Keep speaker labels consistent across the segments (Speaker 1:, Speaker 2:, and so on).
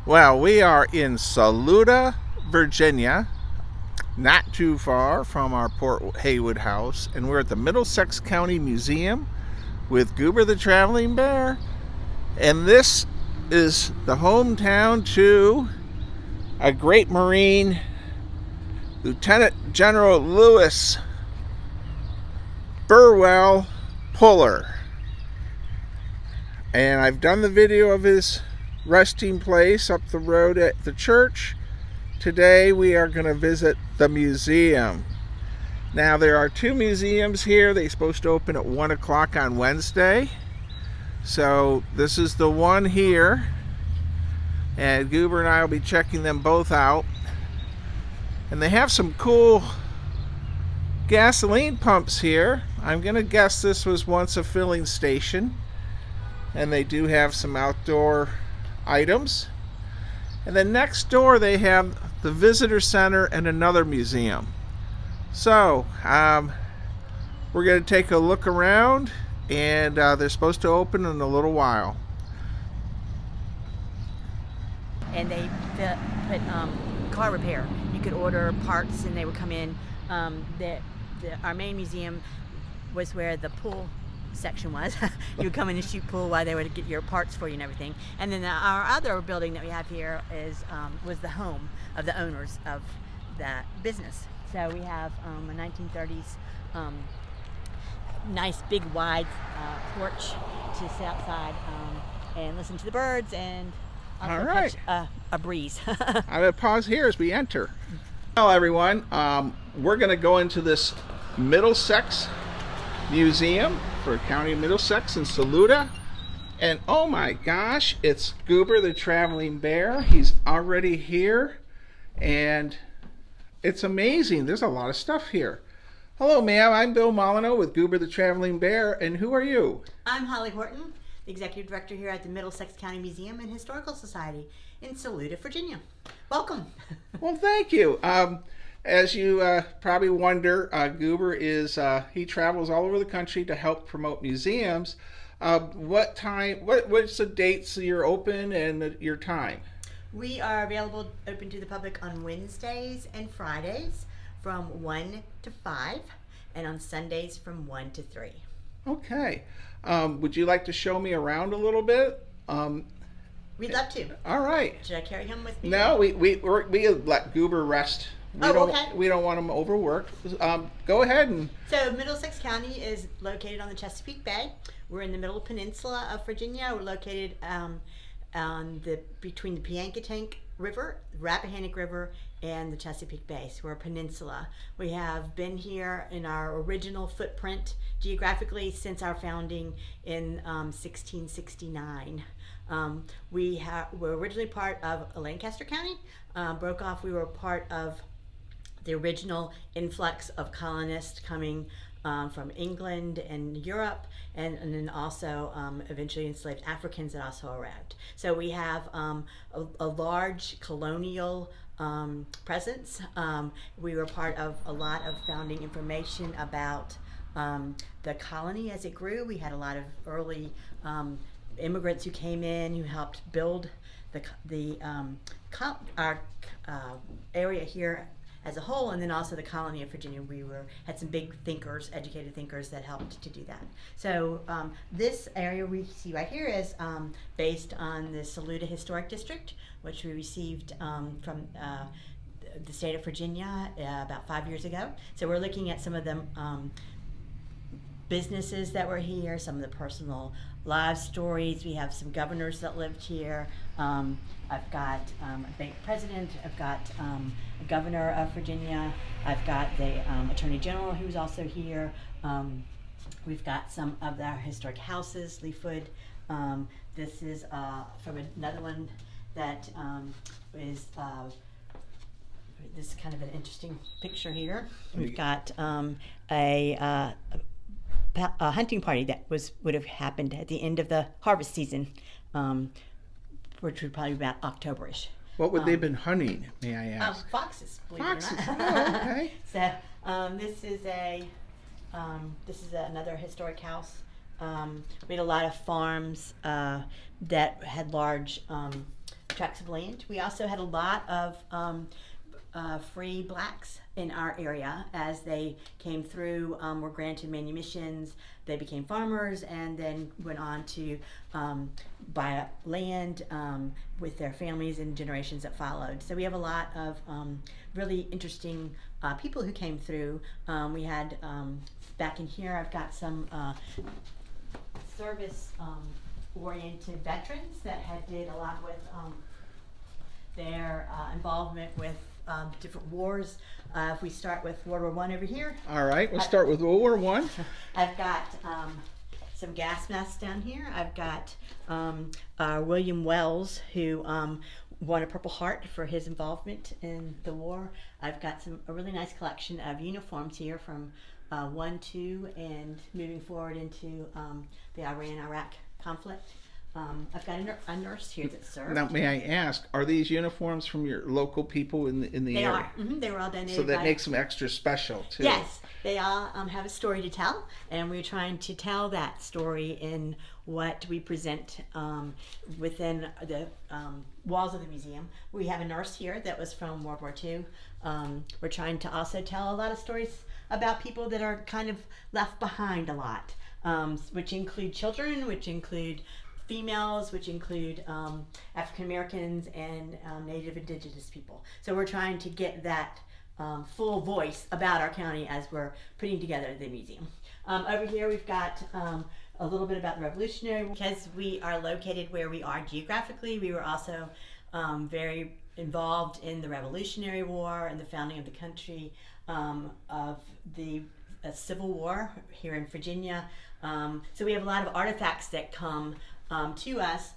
Speaker 1: Well, we are in Saluda, Virginia, not too far from our Port Haywood house, and we're at the Middlesex County Museum with Goober the Traveling Bear, and this is the hometown to a great Marine, Lieutenant General Lewis Burwell Puller. And I've done the video of his resting place up the road at the church. Today we are going to visit the museum. Now there are two museums here. They're supposed to open at 1 o'clock on Wednesday. So this is the one here, and Goober and I will be checking them both out. And they have some cool gasoline pumps here. I'm going to guess this was once a filling station. And they do have some outdoor items. And then next door they have the visitor center and another museum. So we're going to take a look around, and they're supposed to open in a little while.
Speaker 2: And they put car repair. You could order parts and they would come in. Our main museum was where the pool section was. You would come in and shoot pool while they would get your parts for you and everything. And then our other building that we have here was the home of the owners of that business. So we have a 1930s nice big wide porch to sit outside and listen to the birds and also catch a breeze.
Speaker 1: I'm going to pause here as we enter. Well, everyone, we're going to go into this Middlesex Museum for County of Middlesex in Saluda, and oh my gosh, it's Goober the Traveling Bear. He's already here, and it's amazing. There's a lot of stuff here. Hello, ma'am. I'm Bill Molyneux with Goober the Traveling Bear, and who are you?
Speaker 2: I'm Holly Horton, the Executive Director here at the Middlesex County Museum and Historical Society in Saluda, Virginia. Welcome.
Speaker 1: Well, thank you. As you probably wonder, Goober he travels all over the country to help promote museums. What's the dates you're open and your time?
Speaker 2: We are available open to the public on Wednesdays and Fridays from 1 to 5, and on Sundays from 1 to 3.
Speaker 1: Okay. Would you like to show me around a little bit?
Speaker 2: We'd love to.
Speaker 1: All right.
Speaker 2: Should I carry him with me?
Speaker 1: No, we let Goober rest.
Speaker 2: Okay.
Speaker 1: We don't want him overworked. Go ahead and.
Speaker 2: So Middlesex County is located on the Chesapeake Bay. We're in the Middle Peninsula of Virginia. We're located between the Piankatank River, Rappahannock River, and the Chesapeake Bay. So we're a peninsula. We have been here in our original footprint geographically since our founding in 1669. We're originally part of Lancaster County. Broke off. We were part of the original influx of colonists coming from England and Europe, and then also eventually enslaved Africans that also arrived. So we have a large colonial presence. We were part of a lot of founding information about the colony as it grew. We had a lot of early immigrants who came in who helped build our area here as a whole, and then also the colony of Virginia. We had some big thinkers, educated thinkers that helped to do that. So this area we see right here is based on the Saluda Historic District, which we received from the state of Virginia about 5 years ago. So we're looking at some of the businesses that were here, some of the personal life stories. We have some governors that lived here. I've got a bank president. I've got a governor of Virginia. I've got the attorney general who's also here. We've got some of our historic houses, Leafwood. This is from another one that is this is kind of an interesting picture here. We've got a hunting party that would have happened at the end of the harvest season, which would probably be about October-ish.
Speaker 1: What would they have been hunting, may I ask?
Speaker 2: Foxes, believe
Speaker 1: Foxes.
Speaker 2: it or not.
Speaker 1: Oh, okay.
Speaker 2: So this is another historic house We had a lot of farms that had large tracts of land. We also had a lot of free blacks in our area as they came through, were granted manumissions, they became farmers, and then went on to buy up land with their families in generations that followed. So we have a lot of really interesting people who came through. We had, back in here, I've got some service oriented veterans that did a lot with their involvement with different wars. If we start with World War I over here.
Speaker 1: All right, we'll start with World War I.
Speaker 2: I've got some gas masks down here. I've got William Wells, who won a Purple Heart for his involvement in the war. I've got a really nice collection of uniforms here from 1, 2, and moving forward into the Iran-Iraq conflict. I've got a nurse here that served.
Speaker 1: Now, may I ask, are these uniforms from your local people in the
Speaker 2: They
Speaker 1: area?
Speaker 2: are. Mm-hmm. They were all donated.
Speaker 1: So that
Speaker 2: by...
Speaker 1: makes them extra special too.
Speaker 2: Yes, they all have a story to tell, and we're trying to tell that story in what we present within the walls of the museum. We have a nurse here that was from World War II. We're trying to also tell a lot of stories about people that are kind of left behind a lot, which include children, which include females, which include African Americans and Native Indigenous people. So we're trying to get that full voice about our county as we're putting together the museum. Over here we've got a little bit about the Revolutionary War. Because we are located where we are geographically, we were also very involved in the Revolutionary War and the founding of the country, of the Civil War here in Virginia. So we have a lot of artifacts that come to us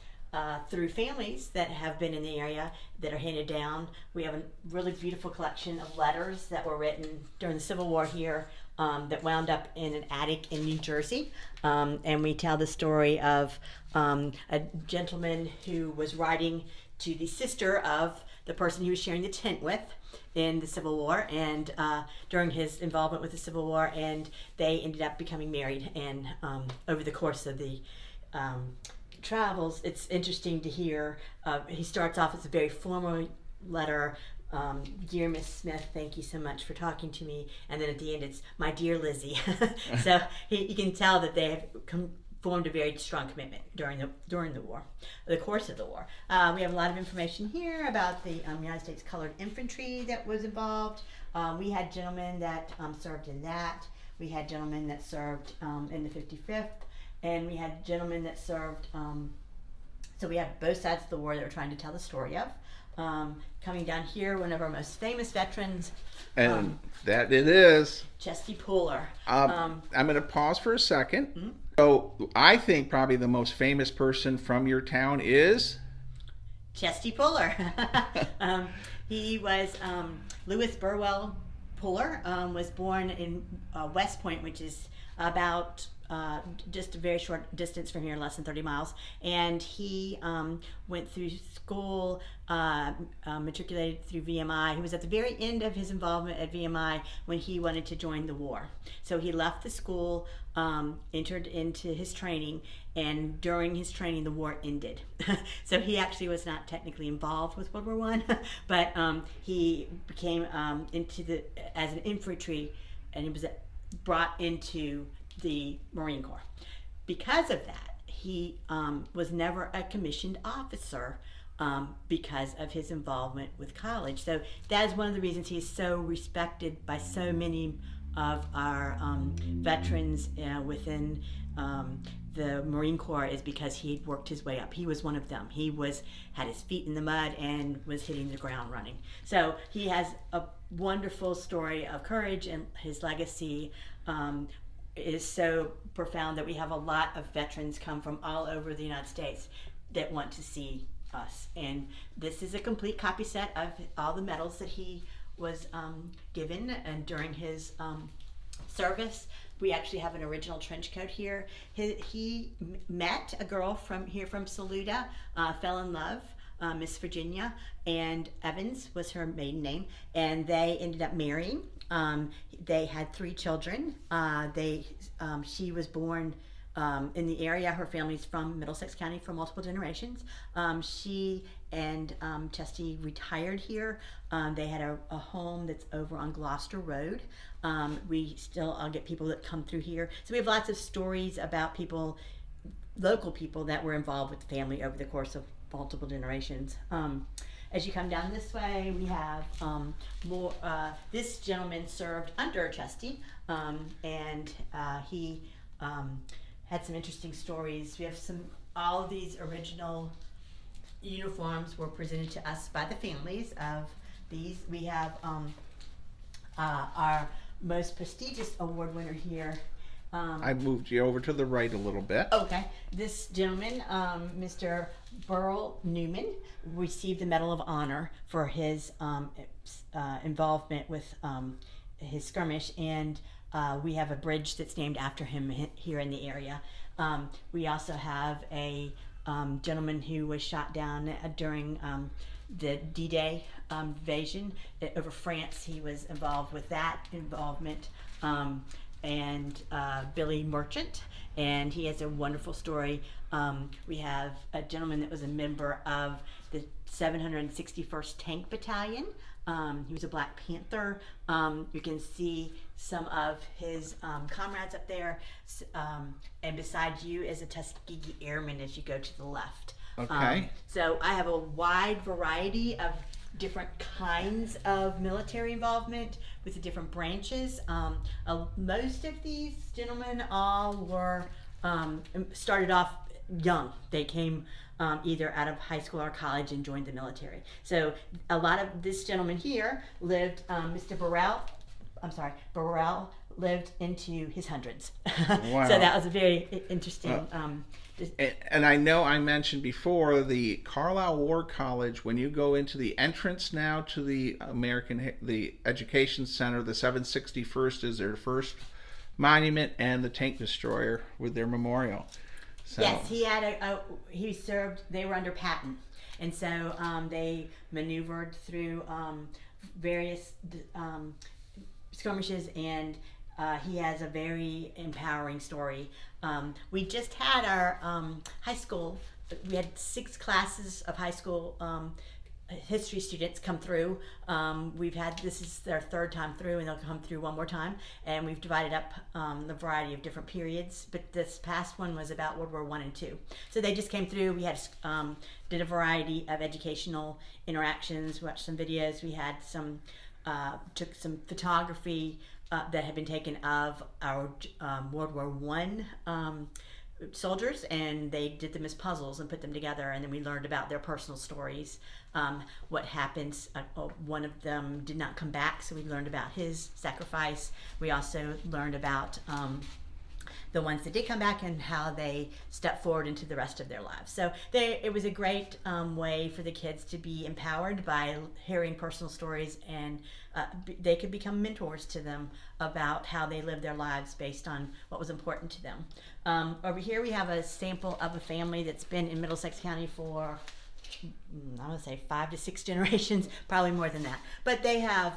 Speaker 2: through families that have been in the area that are handed down. We have a really beautiful collection of letters that were written during the Civil War here that wound up in an attic in New Jersey. And we tell the story of a gentleman who was writing to the sister of the person he was sharing the tent with in the Civil War, and during his involvement with the Civil War, and they ended up becoming married. And over the course of the travels, it's interesting to hear. He starts off as a very formal letter. Dear Miss Smith, thank you so much for talking to me. And then at the end, it's my dear Lizzie. So you can tell that they have formed a very strong commitment during the war, the course of the war. We have a lot of information here about the United States Colored Infantry that was involved. We had gentlemen that served in that. We had gentlemen that served in the 55th. And we had gentlemen that served, so we have both sides of the war that we're trying to tell the story of. Coming down here, one of our most famous veterans.
Speaker 1: And that it is.
Speaker 2: Chesty Puller.
Speaker 1: I'm going to pause for a second.
Speaker 2: Mm-hmm.
Speaker 1: So I think probably the most famous person from your town is?
Speaker 2: Chesty Puller. He was Louis Burwell Puller, was born in West Point, which is about just a very short distance from here, less than 30 miles. And he went through school, matriculated through VMI. He was at the very end of his involvement at VMI when he wanted to join the war. So he left the school, entered into his training, and during his training the war ended. So he actually was not technically involved with World War I, but he became as an infantry, and he was brought into the Marine Corps. Because of that, he was never a commissioned officer because of his involvement with college. So that is one of the reasons he's so respected by so many of our veterans within the Marine Corps, is because he worked his way up. He was one of them. He had his feet in the mud and was hitting the ground running. So he has a wonderful story of courage, and his legacy is so profound that we have a lot of veterans come from all over the United States that want to see us. And this is a complete copy set of all the medals that he was given and during his service. We actually have an original trench coat here. He met a girl from Saluda, fell in love, Miss Virginia, and Evans was her maiden name, and they ended up marrying. They had 3 children. She was born in the area. Her family's from Middlesex County for multiple generations. She and Chesty retired here. They had a home that's over on Gloucester Road. We still get people that come through here. So we have lots of stories about people, local people that were involved with the family over the course of multiple generations. As you come down this way, we have more. This gentleman served under Chesty, and he had some interesting stories. We have all of these original uniforms were presented to us by the families of these. We have our most prestigious award winner here.
Speaker 1: I moved you over to the right a little bit.
Speaker 2: Okay. This gentleman, Mr. Burl Newman, received the Medal of Honor for his involvement with his skirmish, and we have a bridge that's named after him here in the area. We also have a gentleman who was shot down during the D-Day invasion over France. He was involved with that involvement. And Billy Merchant, and he has a wonderful story. We have a gentleman that was a member of the 761st Tank Battalion. He was a Black Panther. You can see some of his comrades up there, and beside you is a Tuskegee Airman as you go to the left.
Speaker 1: Okay.
Speaker 2: So I have a wide variety of different kinds of military involvement with the different branches. Most of these gentlemen all were started off young. They came either out of high school or college and joined the military. So a lot of this gentleman here lived, Mr. Burrell lived into his hundreds.
Speaker 1: Wow.
Speaker 2: So that was a very interesting.
Speaker 1: And I know I mentioned before the Carlisle War College, when you go into the entrance now to the the Education Center, the 761st is their first monument, and the tank destroyer with their memorial. So.
Speaker 2: Yes, he had he served, they were under Patton. And so they maneuvered through various skirmishes, and he has a very empowering story. We just had our high school, we had 6 classes of high school history students come through. This is their 3rd time through, and they'll come through one more time. And we've divided up the variety of different periods, but this past one was about World War I and II. So they just came through. We had did a variety of educational interactions, watched some videos. We had took some photography that had been taken of our World War I soldiers, and they did them as puzzles and put them together, and then we learned about their personal stories, what happens. One of them did not come back, so we learned about his sacrifice. We also learned about the ones that did come back and how they stepped forward into the rest of their lives. So it was a great way for the kids to be empowered by hearing personal stories, and they could become mentors to them about how they lived their lives based on what was important to them. Over here we have a sample of a family that's been in Middlesex County for, I would say 5 to 6 generations, probably more than that. But they have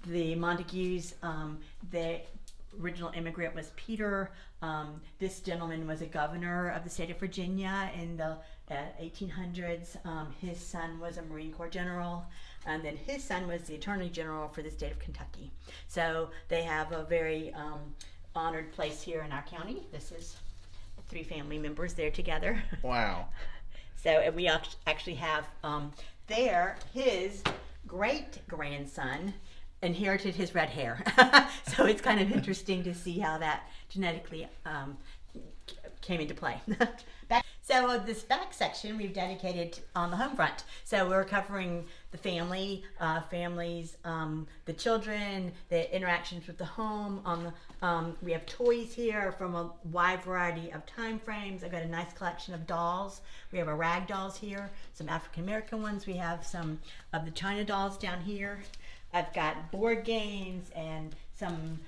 Speaker 2: the Montagues. The original immigrant was Peter. This gentleman was a governor of the state of Virginia in the 1800s. His son was a Marine Corps general, and then his son was the Attorney General for the state of Kentucky. So they have a very honored place here in our county. This is 3 family members there together.
Speaker 1: Wow.
Speaker 2: So and we actually have there his great-grandson inherited his red hair. So it's kind of interesting to see how that genetically came into play. So this back section we've dedicated on the home front. So we're covering the family, families, the children, the interactions with the home. We have toys here from a wide variety of time frames. I've got a nice collection of dolls. We have our rag dolls here, some African American ones. We have some of the China dolls down here. I've got board games and some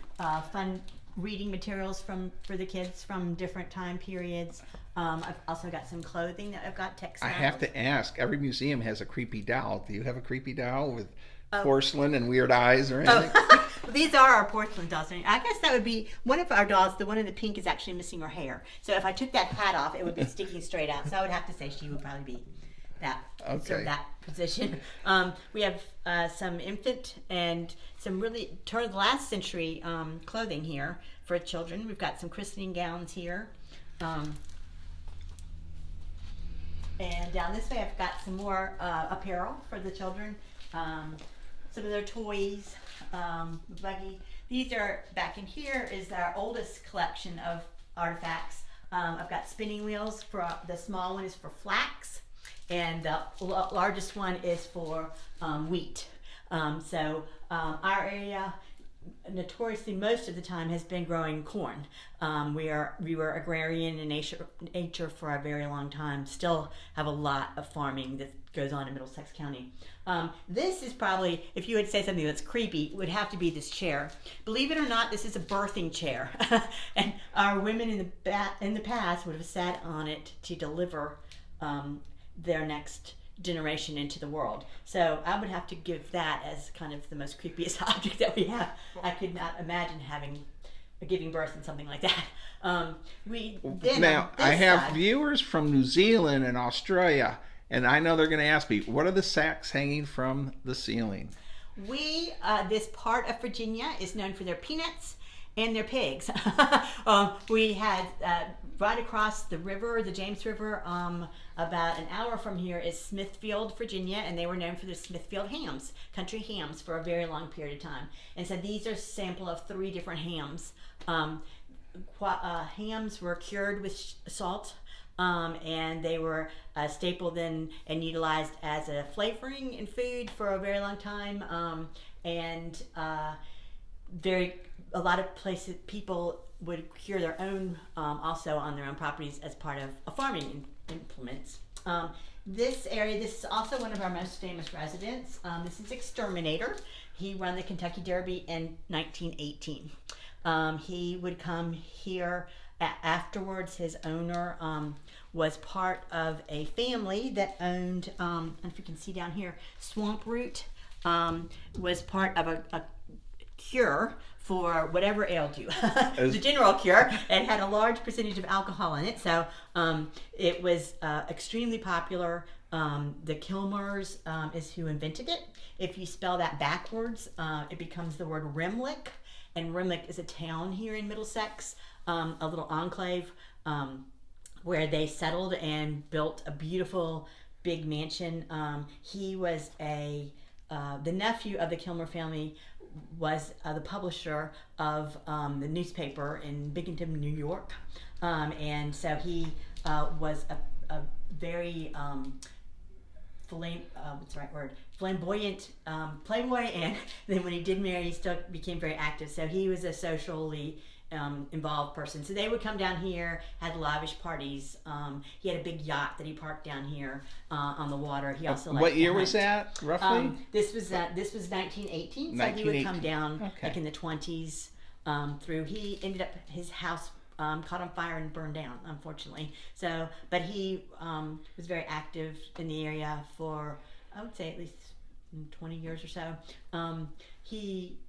Speaker 2: fun reading materials for the kids from different time periods. I've also got some clothing that I've got
Speaker 1: I
Speaker 2: textiles.
Speaker 1: have to ask, every museum has a creepy doll. Do you have a creepy doll with
Speaker 2: Oh.
Speaker 1: porcelain and weird eyes or anything?
Speaker 2: Oh, these are our porcelain dolls. I guess that would be one of our dolls. The one in the pink is actually missing her hair. So if I took that hat off, it would be sticking straight out. So I would have to say she would probably be that,
Speaker 1: Okay.
Speaker 2: sort of that position. We have some infant and some really turn of the last century clothing here for children. We've got some christening gowns here. And down this way, I've got some more apparel for the children. Some of their toys, buggy. These are, back in here is our oldest collection of artifacts. I've got spinning wheels. For the small one is for flax, and the largest one is for wheat. So our area, notoriously most of the time, has been growing corn. We were agrarian in nature for a very long time. Still have a lot of farming that goes on in Middlesex County. This is probably, if you would say something that's creepy, would have to be this chair. Believe it or not, this is a birthing chair, and our women in the past would have sat on it to deliver their next generation into the world. So I would have to give that as kind of the most creepiest object that we have. I could not imagine giving birth in something like that.
Speaker 1: Now, I have viewers from New Zealand and Australia, and I know they're going to ask me, what are the sacks hanging from the ceiling?
Speaker 2: This part of Virginia is known for their peanuts and their pigs. We had right across the river, the James River, about an hour from here is Smithfield, Virginia, and they were known for their Smithfield hams, country hams, for a very long period of time. And so these are a sample of 3 different hams. Hams were cured with salt, and they were stapled in and utilized as a flavoring in food for a very long time. A lot of places, people would cure their own, also on their own properties as part of farming implements. This area, this is also one of our most famous residents. This is Exterminator. He ran the Kentucky Derby in 1918. He would come here afterwards. His owner was part of a family that owned, if you can see down here, Swamp Root, was part of a cure for whatever ailed you. The general cure. It had a large percentage of alcohol in it, so it was extremely popular. The Kilmers is who invented it. If you spell that backwards, it becomes the word Remlick, and Remlick is a town here in Middlesex, a little enclave where they settled and built a beautiful big mansion. He was the nephew of the Kilmer family, was the publisher of the newspaper in Binghamton, New York, and so he was a very flamboyant playboy, and then when he did marry, he still became very active. So he was a socially involved person. So they would come down here, had lavish parties. He had a big yacht that he parked down here on the water. He also liked
Speaker 1: What
Speaker 2: to
Speaker 1: year
Speaker 2: hunt.
Speaker 1: was that, roughly?
Speaker 2: This was 1918. So he would come down like in the 20s through. He ended up, his house caught on fire and burned down, unfortunately. So, but he was very active in the area for, I would say, at least 20 years or so.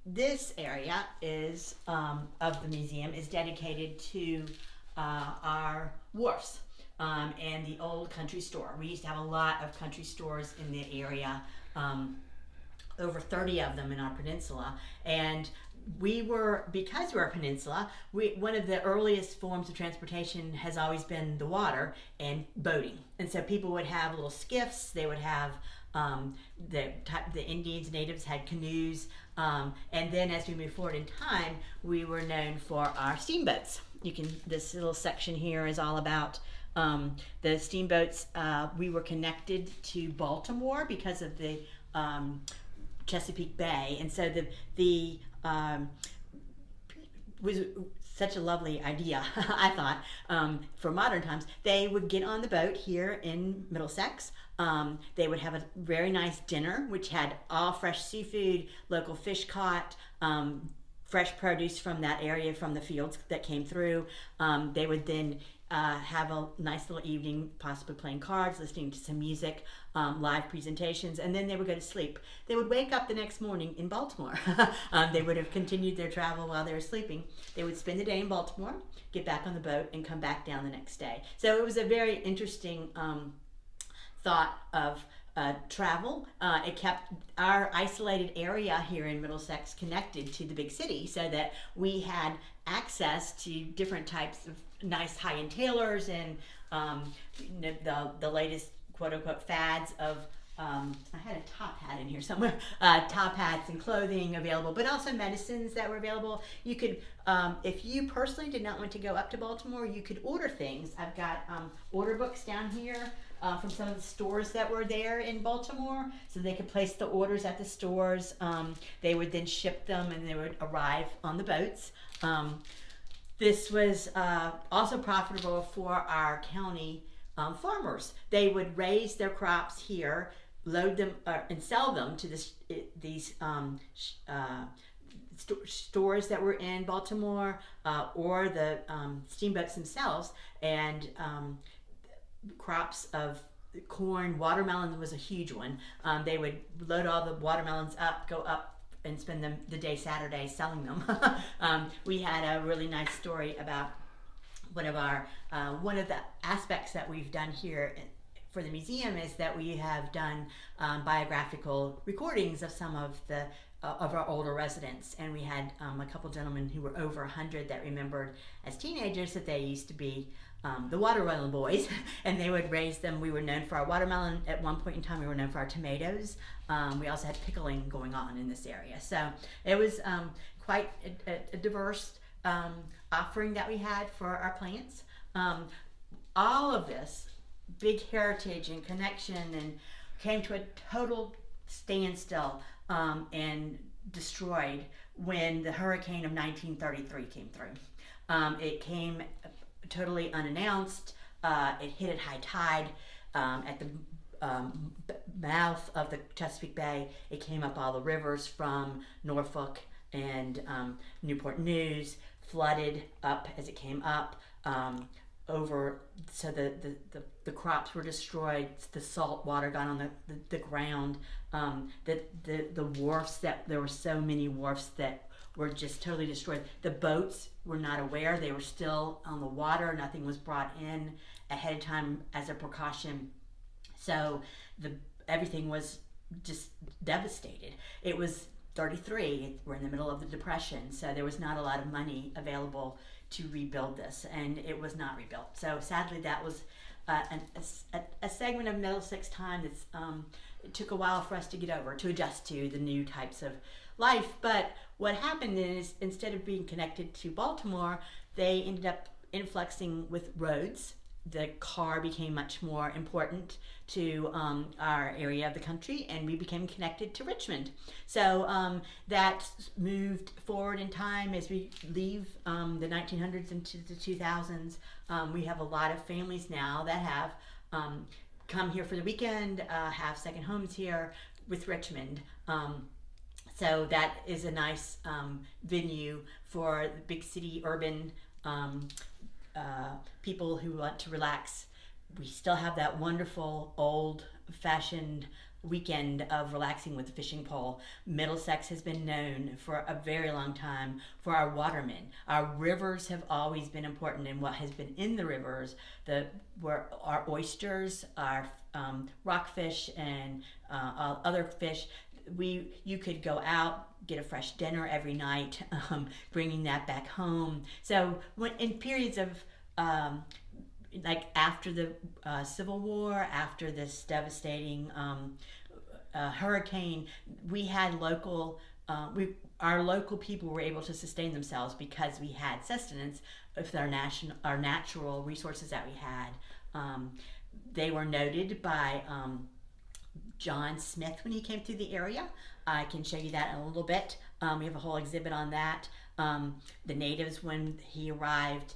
Speaker 2: This area is of the museum is dedicated to our wharfs and the old country store. We used to have a lot of country stores in the area, over 30 of them in our peninsula, and because we're a peninsula, one of the earliest forms of transportation has always been the water and boating. And so people would have little skiffs. They would have the Indians, natives had canoes, and then as we move forward in time, we were known for our steamboats. This little section here is all about the steamboats. We were connected to Baltimore because of the Chesapeake Bay, and so the was such a lovely idea, I thought, for modern times. They would get on the boat here in Middlesex. They would have a very nice dinner, which had all fresh seafood, local fish caught, fresh produce from that area, from the fields that came through. They would then have a nice little evening, possibly playing cards, listening to some music, live presentations, and then they would go to sleep. They would wake up the next morning in Baltimore. They would have continued their travel while they were sleeping. They would spend the day in Baltimore, get back on the boat, and come back down the next day. So it was a very interesting thought of travel. It kept our isolated area here in Middlesex connected to the big city, so that we had access to different types of nice high-end tailors and the latest quote-unquote fads of I had a top hat in here somewhere. Top hats and clothing available, but also medicines that were available. You could, if you personally did not want to go up to Baltimore, you could order things. I've got order books down here from some of the stores that were there in Baltimore, so they could place the orders at the stores. They would then ship them, and they would arrive on the boats. This was also profitable for our county farmers. They would raise their crops here, load them and sell them to these stores that were in Baltimore, or the steamboats themselves, and crops of corn. Watermelon was a huge one. They would load all the watermelons up, go up, and spend the day Saturday selling them. We had a really nice story about one of the aspects that we've done here for the museum is that we have done biographical recordings of some of our older residents, and we had a couple gentlemen who were over 100 that remembered as teenagers that they used to be the watermelon boys, and they would raise them. We were known for our watermelon at one point in time. We were known for our tomatoes. We also had pickling going on in this area, so it was quite a diverse offering that we had for our plants. All of this big heritage and connection and came to a total standstill and destroyed when the hurricane of 1933 came through. It came totally unannounced. It hit at high tide at the mouth of the Chesapeake Bay. It came up all the rivers from Norfolk and Newport News, flooded up as it came up over, so the crops were destroyed. The salt water got on the ground. The wharfs, that there were so many wharfs that were just totally destroyed. The boats were not aware. They were still on the water. Nothing was brought in ahead of time as a precaution. So everything was just devastated. It was 33. We're in the middle of the Depression, so there was not a lot of money available to rebuild this, and it was not rebuilt. So sadly, that was a segment of Middlesex time that's it took a while for us to get over, to adjust to the new types of life. But what happened is, instead of being connected to Baltimore, they ended up influxing with roads. The car became much more important to our area of the country, and we became connected to Richmond. So that moved forward in time as we leave the 1900s into the 2000s. We have a lot of families now that have come here for the weekend, have second homes here with Richmond. So that is a nice venue for the big city urban people who want to relax. We still have that wonderful old-fashioned weekend of relaxing with the fishing pole. Middlesex has been known for a very long time for our watermen. Our rivers have always been important, and what has been in the rivers were our oysters, our rockfish, and other fish. You could go out, get a fresh dinner every night, bringing that back home. So when in periods of like after the Civil War, after this devastating hurricane, we had our local people were able to sustain themselves because we had sustenance with our natural resources that we had. They were noted by John Smith when he came through the area. I can show you that in a little bit. We have a whole exhibit on that. The natives, when he arrived,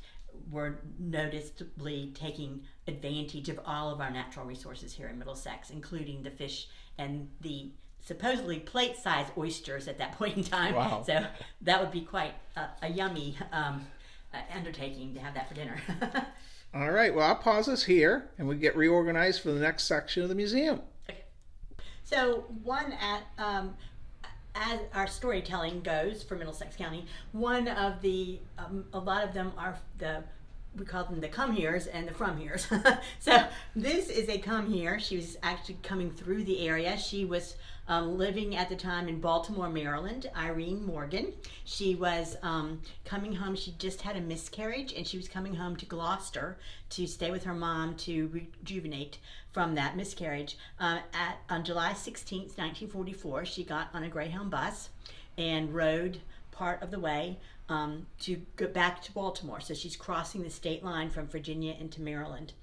Speaker 2: were noticeably taking advantage of all of our natural resources here in Middlesex, including the fish and the supposedly plate-sized oysters at that point in time.
Speaker 1: Wow.
Speaker 2: So that would be quite a yummy undertaking to have that for dinner.
Speaker 1: All right, well, I'll pause this here and we get reorganized for the next section of the museum.
Speaker 2: Okay. So as our storytelling goes for Middlesex County, one of the, a lot of them are we call them the come heres and the from heres. So this is a come here. She was actually coming through the area. She was living at the time in Baltimore, Maryland, Irene Morgan. She was coming home. She just had a miscarriage and she was coming home to Gloucester to stay with her mom to rejuvenate from that miscarriage. On July 16th, 1944, she got on a Greyhound bus and rode part of the way to go back to Baltimore. So she's crossing the state line from Virginia into Maryland.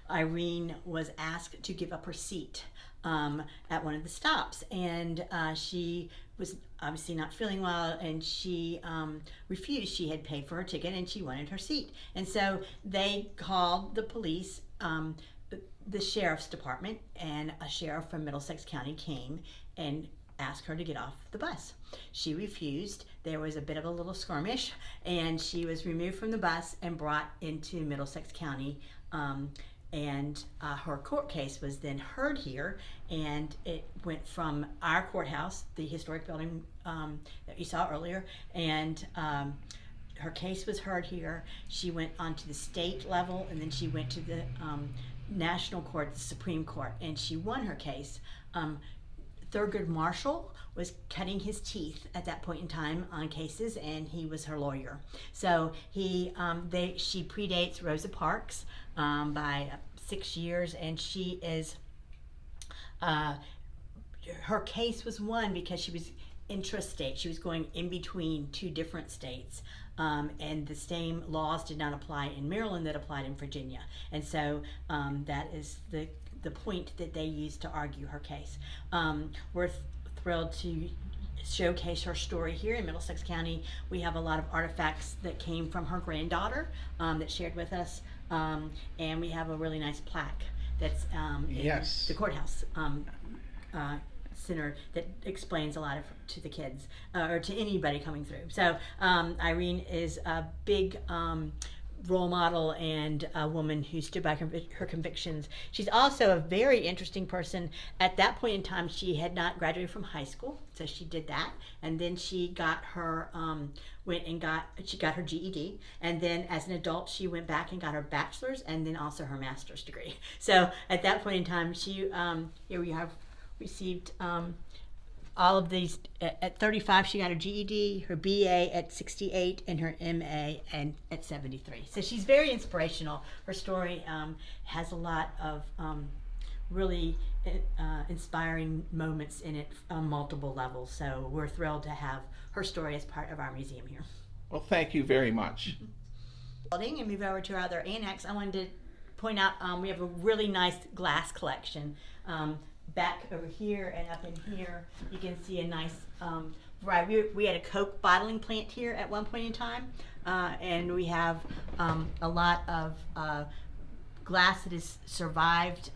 Speaker 2: Irene was asked to give up her seat at one of the stops, and she was obviously not feeling well, and she refused. She had paid for her ticket and she wanted her seat, and so they called the police, the sheriff's department, and a sheriff from Middlesex County came and asked her to get off the bus. She refused. There was a bit of a little skirmish, and she was removed from the bus and brought into Middlesex County, and her court case was then heard here, and it went from our courthouse, the historic building that you saw earlier, and her case was heard here. She went on to the state level, and then she went to the national court, the Supreme Court, and she won her case. Thurgood Marshall was cutting his teeth at that point in time on cases, and he was her lawyer. So she predates Rosa Parks by 6 years, and she is her case was won because she was intrastate. She was going in between two different states, and the same laws did not apply in Maryland that applied in Virginia, and so that is the point that they used to argue her case. We're thrilled to showcase her story here in Middlesex County. We have a lot of artifacts that came from her granddaughter that shared with us, and we have a really nice plaque that's in the courthouse center that explains a lot to the kids or to anybody coming through. So Irene is a big role model and a woman who stood by her convictions. She's also a very interesting person. At that point in time, she had not graduated from high school, so she did that, and then she got her she got her GED, and then as an adult she went back and got her bachelor's and then also her master's degree. So at that point in time, she here we have received all of these. At 35, she got her GED, her BA at 68, and her MA at 73. So she's very inspirational. Her story has a lot of really inspiring moments in it on multiple levels. So we're thrilled to have her story as part of our museum here.
Speaker 1: Well, thank you very much.
Speaker 2: Building and move over to our other annex, I wanted to point out we have a really nice glass collection. Back over here and up in here, you can see a nice variety. We had a Coke bottling plant here at one point in time, and we have a lot of glass that has survived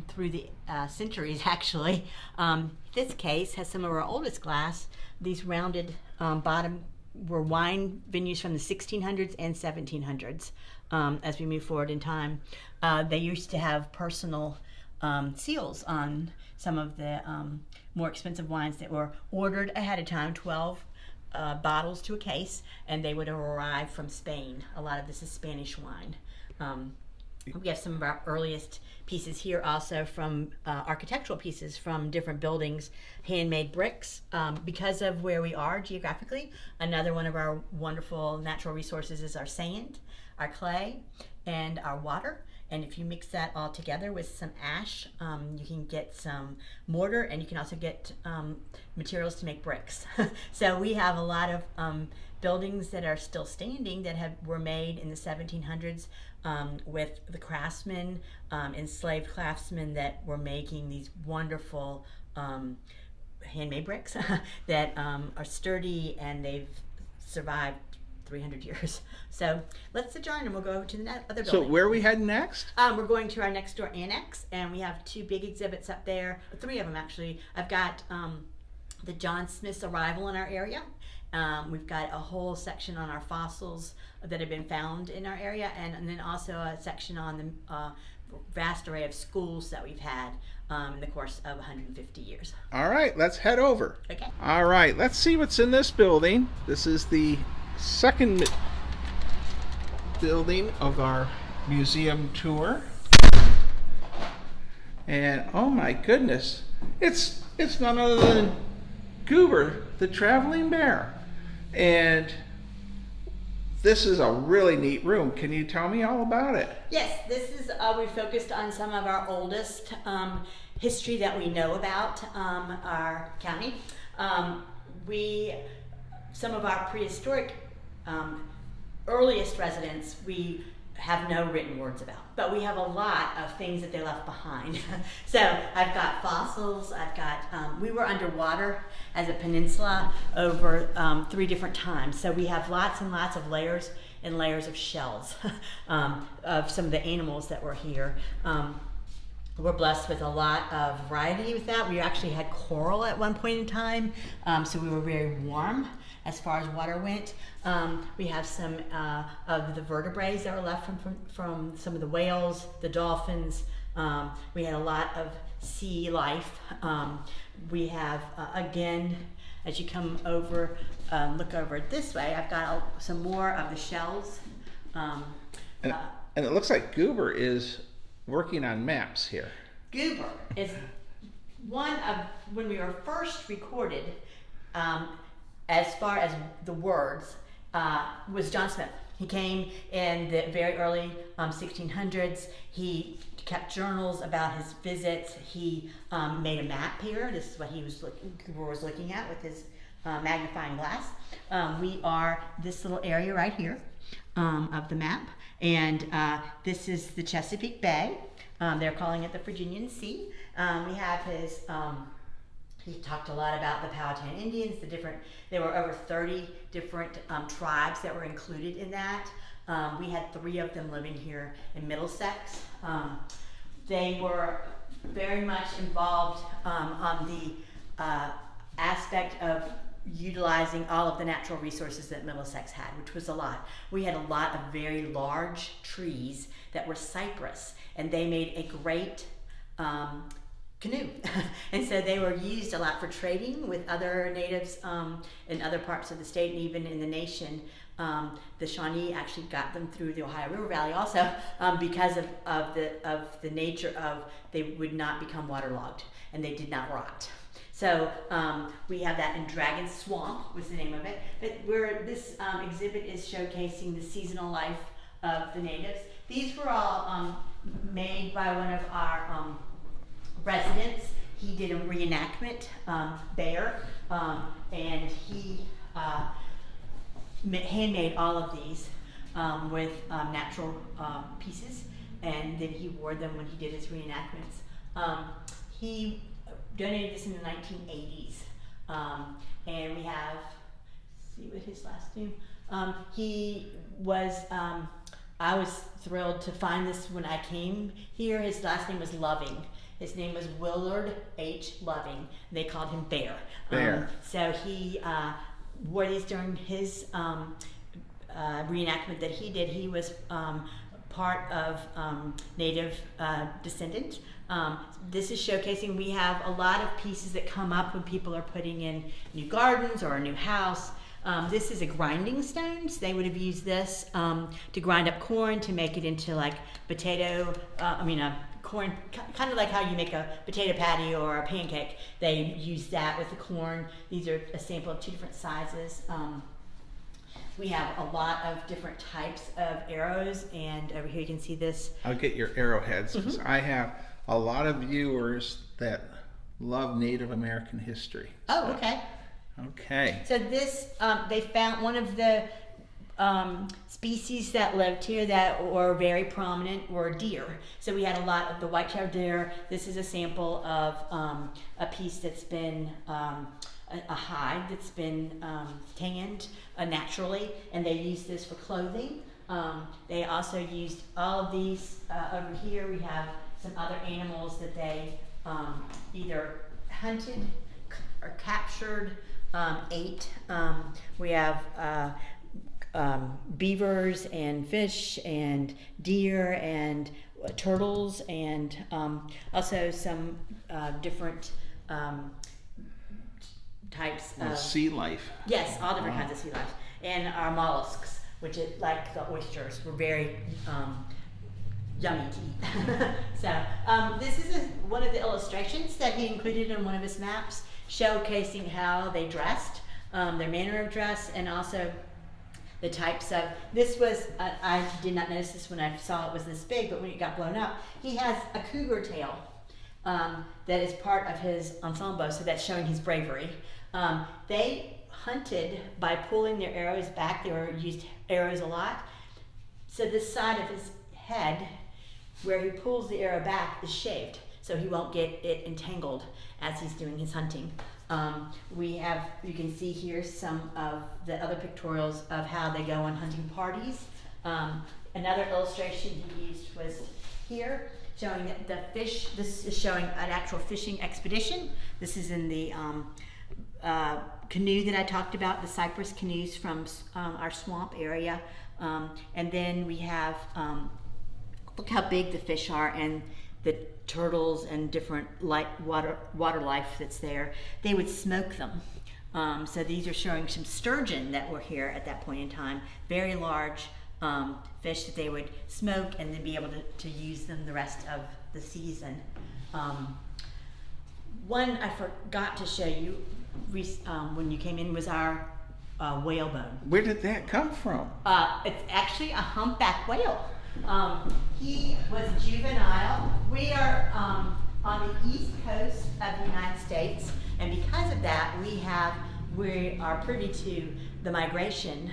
Speaker 2: through the centuries, actually. This case has some of our oldest glass. These rounded bottom were wine venues from the 1600s and 1700s. As we move forward in time, they used to have personal seals on some of the more expensive wines that were ordered ahead of time, 12 bottles to a case, and they would arrive from Spain. A lot of this is Spanish wine. We have some of our earliest pieces here also from architectural pieces from different buildings, handmade bricks. Because of where we are geographically, another one of our wonderful natural resources is our sand, our clay, and our water. And if you mix that all together with some ash, you can get some mortar, and you can also get materials to make bricks. So we have a lot of buildings that are still standing that were made in the 1700s with the craftsmen, enslaved craftsmen that were making these wonderful handmade bricks that are sturdy, and they've survived 300 years. So let's adjourn and we'll go over to the other building.
Speaker 1: So where are we heading next?
Speaker 2: We're going to our next door annex, and we have two big exhibits up there, 3 of them actually. I've got the John Smith's arrival in our area. We've got a whole section on our fossils that have been found in our area, and then also a section on the vast array of schools that we've had in the course of 150 years.
Speaker 1: All right, let's head over.
Speaker 2: Okay.
Speaker 1: All right, let's see what's in this building. This is the second building of our museum tour. And oh my goodness, it's none other than Goober, the traveling bear. And this is a really neat room. Can you tell me all about it?
Speaker 2: Yes, this is, we focused on some of our oldest history that we know about our county. Some of our prehistoric earliest residents, we have no written words about, but we have a lot of things that they left behind. So I've got fossils, I've got, we were underwater as a peninsula over 3 different times. So we have lots and lots of layers and layers of shells of some of the animals that were here. We're blessed with a lot of variety with that. We actually had coral at one point in time, so we were very warm as far as water went. We have some of the vertebrates that were left from some of the whales, the dolphins. We had a lot of sea life. We have, again, as you come over, look over it this way, I've got some more of the shells.
Speaker 1: And it looks like Goober is working on maps here.
Speaker 2: Goober is one of, when we were first recorded, as far as the words, was John Smith. He came in the very early 1600s. He kept journals about his visits. He made a map here. This is what Goober was looking at with his magnifying glass. We are this little area right here of the map, and this is the Chesapeake Bay. They're calling it the Virginian Sea. We have his, he talked a lot about the Powhatan Indians, there were over 30 different tribes that were included in that. We had 3 of them living here in Middlesex. They were very much involved on the aspect of utilizing all of the natural resources that Middlesex had, which was a lot. We had a lot of very large trees that were cypress, and they made a great canoe. And so they were used a lot for trading with other natives in other parts of the state and even in the nation. The Shawnee actually got them through the Ohio River Valley also because of the nature of they would not become waterlogged and they did not rot. So we have that in Dragon Swamp was the name of it. But where this exhibit is showcasing the seasonal life of the natives. These were all made by one of our residents. He did a reenactment, bear, and he handmade all of these with natural pieces, and then he wore them when he did his reenactments. He donated this in the 1980s, and we have, see what his last name, he was, I was thrilled to find this when I came here. His last name was Loving. His name was Willard H. Loving. They called him Bear.
Speaker 1: Bear.
Speaker 2: So he wore these during his reenactment that he did. He was part of Native descendant. This is showcasing, we have a lot of pieces that come up when people are putting in new gardens or a new house. This is a grinding stone. So they would have used this to grind up corn to make it into like potato, corn, kind of like how you make a potato patty or a pancake. They use that with the corn. These are a sample of 2 different sizes. We have a lot of different types of arrows, and over here you can see this.
Speaker 1: I'll get your arrowheads because I have a lot of viewers that love Native American history.
Speaker 2: Oh, okay.
Speaker 1: Okay.
Speaker 2: So this, they found one of the species that lived here that were very prominent were deer. So we had a lot of the white-tailed deer. This is a sample of a piece that's been a hide that's been tanned naturally, and they use this for clothing. They also used all of these over here. We have some other animals that they either hunted, are captured 8. We have beavers and fish and deer and turtles, and also some different types of
Speaker 1: sea life.
Speaker 2: Yes, all different kinds of sea life, and our mollusks, which is like the oysters, were very yummy to eat. So this is one of the illustrations that he included in one of his maps, showcasing how they dressed, their manner of dress, and also the types of, this was, I did not notice this when I saw it was this big, but when it got blown up, he has a cougar tail that is part of his ensemble, so that's showing his bravery. They hunted by pulling their arrows back. They used arrows a lot. So this side of his head, where he pulls the arrow back, is shaved, so he won't get it entangled as he's doing his hunting. You can see here some of the other pictorials of how they go on hunting parties. Another illustration he used was here, showing that the fish. This is showing an actual fishing expedition. This is in the canoe that I talked about, the cypress canoes from our swamp area. And then we have, look how big the fish are, and the turtles and different water life that's there. They would smoke them. So these are showing some sturgeon that were here at that point in time. Very large fish that they would smoke and then be able to use them the rest of the season. One I forgot to show you when you came in was our whalebone.
Speaker 1: Where did that come from?
Speaker 2: It's actually a humpback whale. He was juvenile. We are on the east coast of the United States, and because of that, we are privy to the migration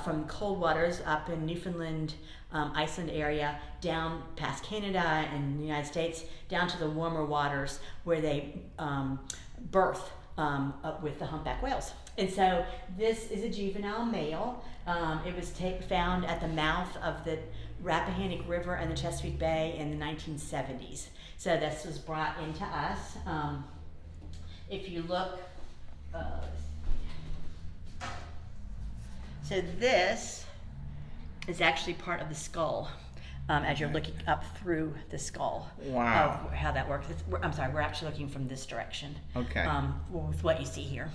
Speaker 2: from cold waters up in Newfoundland, Iceland area, down past Canada and the United States, down to the warmer waters where they birth up with the humpback whales. And so this is a juvenile male. It was found at the mouth of the Rappahannock River and the Chesapeake Bay in the 1970s. So this was brought into us. If you look, so this is actually part of the skull. As you're looking up through the skull.
Speaker 1: Wow.
Speaker 2: Of how that works. I'm sorry, we're actually looking from this direction.
Speaker 1: Okay.
Speaker 2: With what you see here.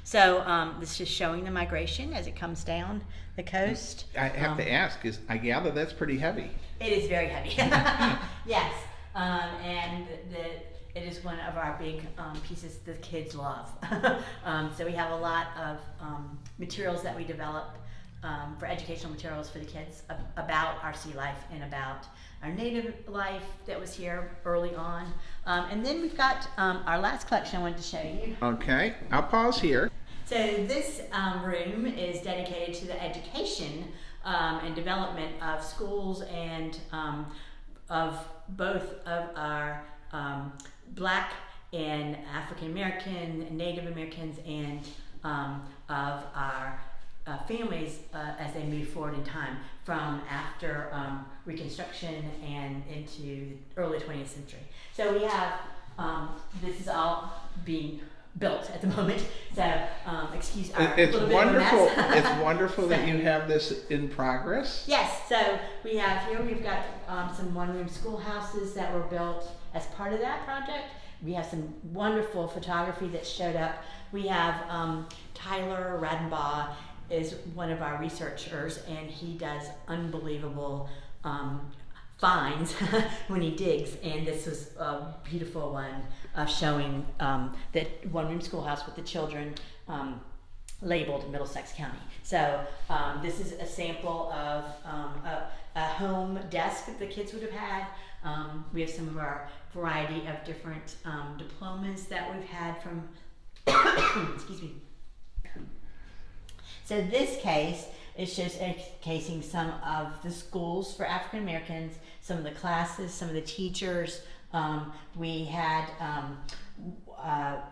Speaker 2: So this is showing the migration as it comes down the coast.
Speaker 1: I have to ask, I gather that's pretty heavy.
Speaker 2: It is very heavy. Yes. And it is one of our big pieces the kids love. So we have a lot of materials that we develop for educational materials for the kids about our sea life and about our native life that was here early on. And then we've got our last collection I wanted to show you.
Speaker 1: Okay, I'll pause here.
Speaker 2: So this room is dedicated to the education and development of schools and of both of our Black and African American, Native Americans, and of our families as they move forward in time from after Reconstruction and into the early 20th century. So we have, this is all being built at the moment, so excuse our
Speaker 1: It's
Speaker 2: little
Speaker 1: wonderful.
Speaker 2: bit of a mess.
Speaker 1: It's wonderful that you have this in progress.
Speaker 2: Yes, so we've got some one-room schoolhouses that were built as part of that project. We have some wonderful photography that showed up. We have Tyler Radenbaugh is one of our researchers, and he does unbelievable finds when he digs, and this was a beautiful one showing that one-room schoolhouse with the children labeled Middlesex County. So this is a sample of a home desk that the kids would have had. We have some of our variety of different diplomas that we've had from, excuse me. So this case, it's just showcasing some of the schools for African Americans, some of the classes, some of the teachers. We had a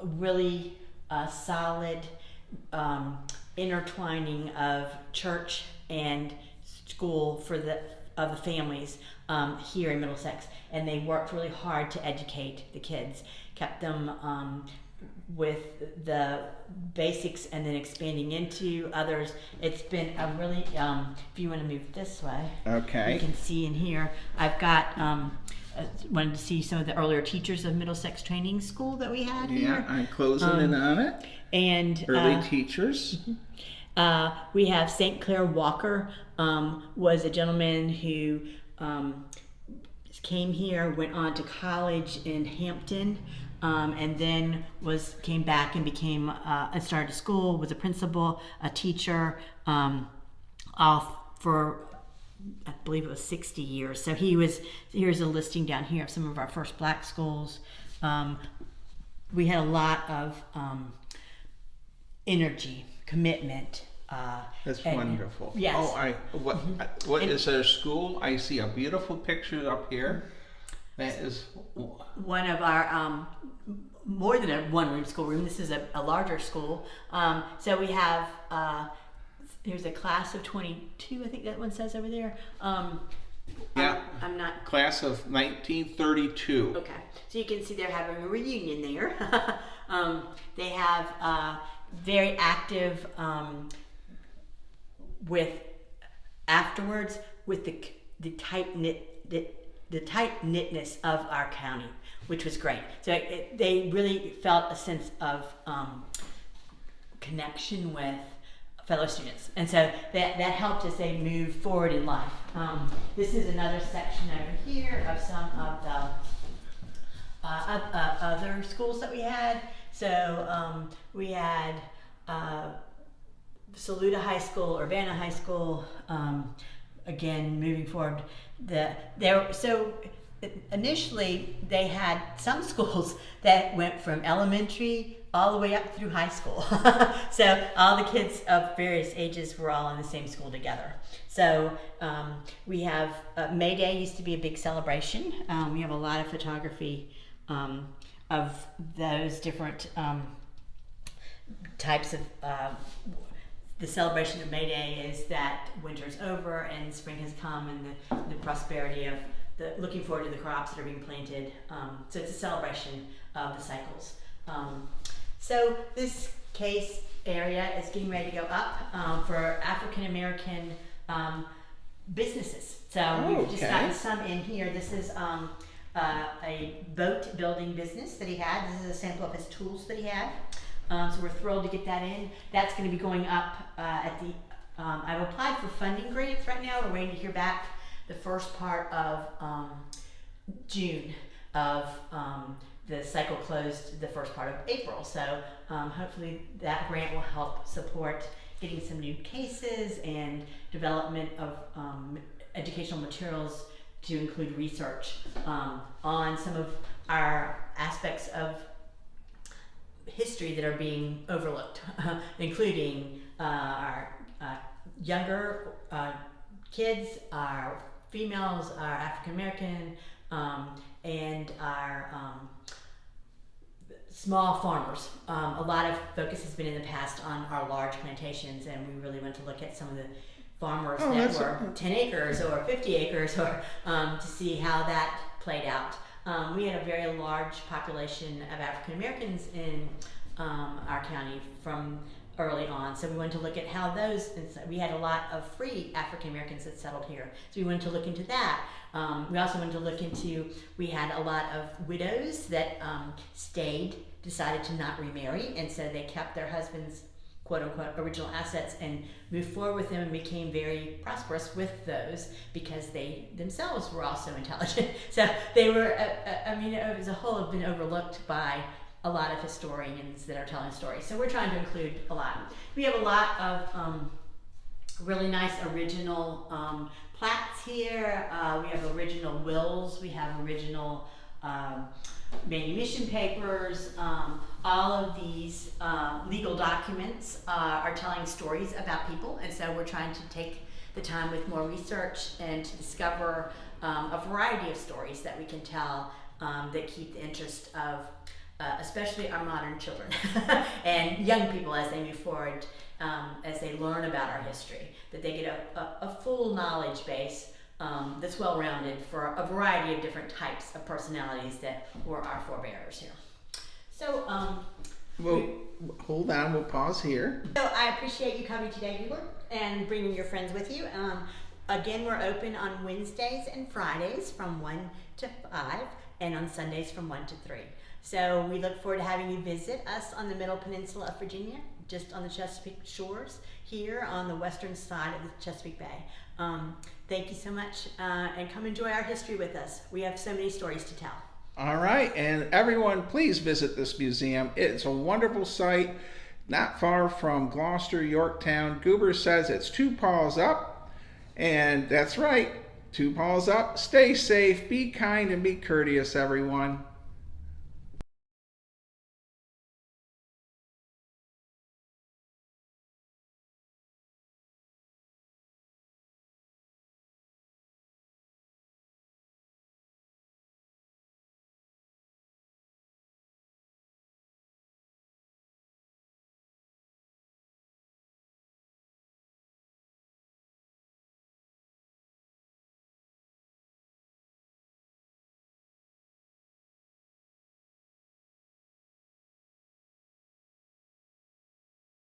Speaker 2: really solid intertwining of church and school for the families here in Middlesex, and they worked really hard to educate the kids, kept them with the basics and then expanding into others. It's been a really, if you want to move this way,
Speaker 1: Okay.
Speaker 2: you can see in here, I've got, wanted to see some of the earlier teachers of Middlesex Training School that we had
Speaker 1: Yeah,
Speaker 2: here.
Speaker 1: I'm closing in on it.
Speaker 2: And
Speaker 1: Early teachers.
Speaker 2: we have St. Clair Walker, was a gentleman who came here, went on to college in Hampton, and then came back and became started school, was a principal, a teacher, for I believe it was 60 years. So here's a listing down here of some of our first black schools. We had a lot of energy, commitment.
Speaker 1: That's
Speaker 2: and,
Speaker 1: wonderful.
Speaker 2: Yes.
Speaker 1: Oh, what is there a school? I see a beautiful picture up here. That is
Speaker 2: one of our more than a one-room schoolroom. This is a larger school. So we have here's a class of 22. I think that one says over there.
Speaker 1: yeah.
Speaker 2: I'm not.
Speaker 1: Class of 1932.
Speaker 2: Okay. So you can see they're having a reunion there. They have very active with afterwards with the tight knitness of our county, which was great. So they really felt a sense of connection with fellow students, and so that helped as they moved forward in life. This is another section over here of some of the other schools that we had. So we had Saluda High School, Urbana High School. Again, moving forward, initially they had some schools that went from elementary all the way up through high school. So all the kids of various ages were all in the same school together. So we have May Day used to be a big celebration. We have a lot of photography of those different types of the celebration of May Day is that winter's over and spring has come, and the prosperity of looking forward to the crops that are being planted. So it's a celebration of the cycles. So this case area is getting ready to go up for African American businesses. So we've just gotten some in here. This is a boat building business that he had. This is a sample of his tools that he had. So we're thrilled to get that in. That's going to be going up at the, I've applied for funding grants right now. We're waiting to hear back the first part of June of the cycle closed the first part of April. So hopefully that grant will help support getting some new cases and development of educational materials to include research on some of our aspects of history that are being overlooked, including our younger kids, our females, our African American, and our small farmers. A lot of focus has been in the past on our large plantations, and we really want to look at some of the farmers that were 10 acres or 50 acres, or to see how that played out. We had a very large population of African Americans in our county from early on, so we wanted to look at how those, we had a lot of free African Americans that settled here, so we wanted to look into that. We also wanted to look into, we had a lot of widows that decided to not remarry, and so they kept their husbands' quote-unquote original assets and moved forward with them and became very prosperous with those because they themselves were also intelligent. So they were, I mean, as a whole, have been overlooked by a lot of historians that are telling stories. So we're trying to include a lot. We have a lot of really nice original plats here. We have original wills. We have original manumission papers. All of these legal documents are telling stories about people, and so we're trying to take the time with more research and to discover a variety of stories that we can tell that keep the interest of especially our modern children and young people as they move forward, as they learn about our history, that they get a full knowledge base that's well-rounded for a variety of different types of personalities that were our forebears here. So
Speaker 1: Well, hold on, we'll pause here.
Speaker 2: So I appreciate you coming today, Goober, and bringing your friends with you. Again, we're open on Wednesdays and Fridays from 1 to 5, and on Sundays from 1 to 3. So we look forward to having you visit us on the Middle Peninsula of Virginia, just on the Chesapeake shores, here on the western side of the Chesapeake Bay. Thank you so much, and come enjoy our history with us. We have so many stories to tell.
Speaker 1: All right, and everyone, please visit this museum. It's a wonderful site, not far from Gloucester, Yorktown. Goober says it's 2 paws up. And that's right, 2 paws up. Stay safe, be kind, and be courteous, everyone.